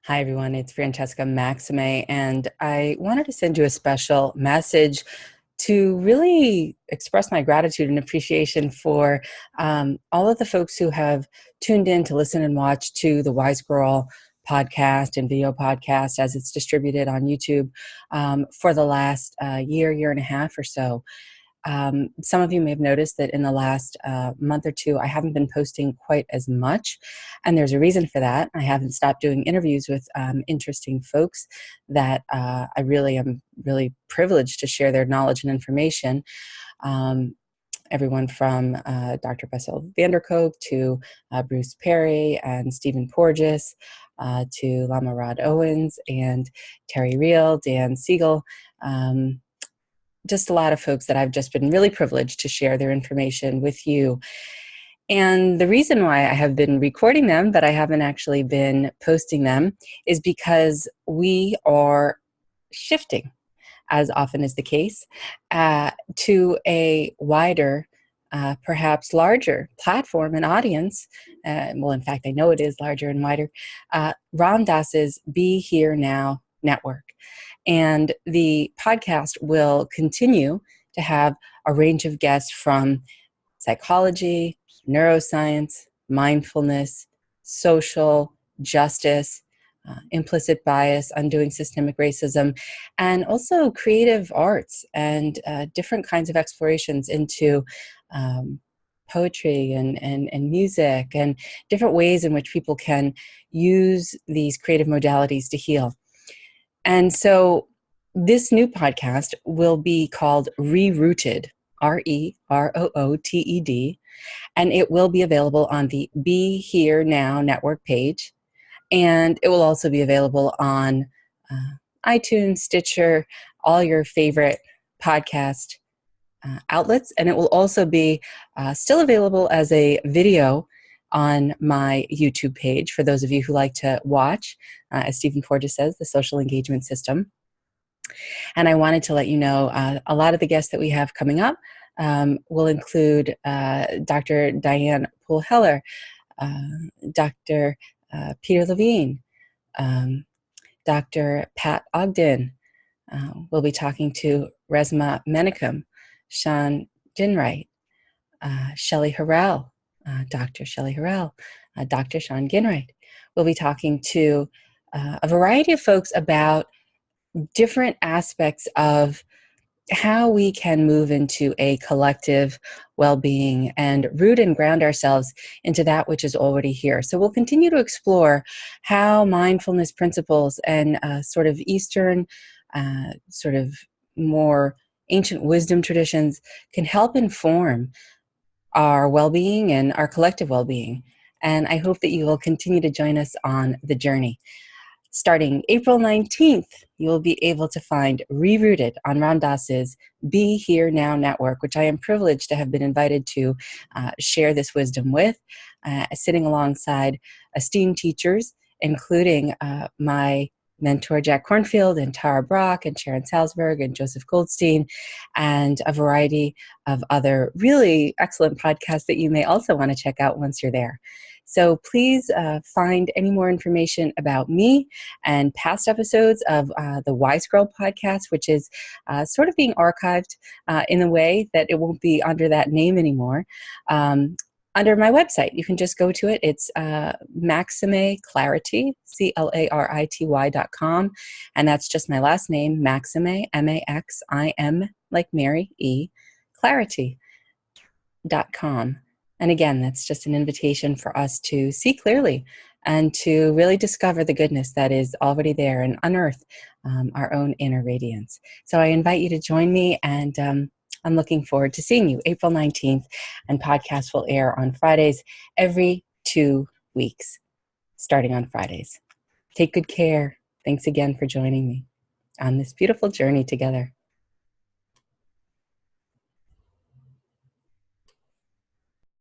Hi, everyone. It's Francesca Maxime, and I wanted to send you a special message to really express my gratitude and appreciation for all of the folks who have tuned in to listen and watch to the Wise Girl podcast and video podcast as it's distributed on YouTube for the last year and a half or so. Some of you may have noticed that in the last month or two, I haven't been posting quite as much, and there's a reason for that. I haven't stopped doing interviews with interesting folks that I really am really privileged to share their knowledge and information. Everyone from Dr. Bessel van der Kolk to Bruce Perry and Stephen Porges to Lama Rod Owens and Terry Reel, Dan Siegel. Just a lot of folks that I've just been really privileged to share their information with you. And the reason why I have been recording them, but I haven't actually been posting them, is because we are shifting, as often is the case, to a wider, perhaps larger platform and audience. Well, in fact, I know it is larger and wider. Ram Dass's Be Here Now network. And the podcast will continue to have a range of guests from psychology, neuroscience, mindfulness, social justice, implicit bias, undoing systemic racism, and also creative arts and different kinds of explorations into poetry and music and different ways in which people can use these creative modalities to heal. And so this new podcast will be called Rerouted, REROOTED, and it will be available on the Be Here Now network page. And it will also be available on iTunes, Stitcher, all your favorite podcast outlets. And it will also be still available as a video on my YouTube page for those of you who like to watch, as Stephen Porges says, the social engagement system. And I wanted to let you know a lot of the guests that we have coming up will include Dr. Diane Poole-Heller, Dr. Peter Levine, Dr. Pat Ogden. We'll be talking to Resmaa Menakem, Shawn Ginswright, Shelly Harrell, Dr. Shelly Harrell, Dr. Shawn Ginswright. We'll be talking to a variety of folks about different aspects of how we can move into a collective well-being and root and ground ourselves into that which is already here. So we'll continue to explore how mindfulness principles and sort of Eastern, sort of more ancient wisdom traditions can help inform our well-being and our collective well-being. And I hope that you will continue to join us on the journey. Starting April 19th, you will be able to find Rerouted on Ram Dass's Be Here Now network, which I am privileged to have been invited to share this wisdom with, sitting alongside esteemed teachers, including my mentor Jack Kornfield and Tara Brach and Sharon Salzberg and Joseph Goldstein, and a variety of other really excellent podcasts that you may also want to check out once you're there. So please find any more information about me and past episodes of the Wise Girl podcast, which is sort of being archived in a way that it won't be under that name anymore. Under my website, you can just go to it. It's Maxime Clarity, CLARITY.com. And that's just my last name, Maxime, MAXIM, like Mary, E, Clarity.com. And again, that's just an invitation for us to see clearly and to really discover the goodness that is already there and unearth our own inner radiance. So I invite you to join me, and I'm looking forward to seeing you April 19th, and podcasts will air on Fridays every 2 weeks, starting on Fridays. Take good care. Thanks again for joining me on this beautiful journey together.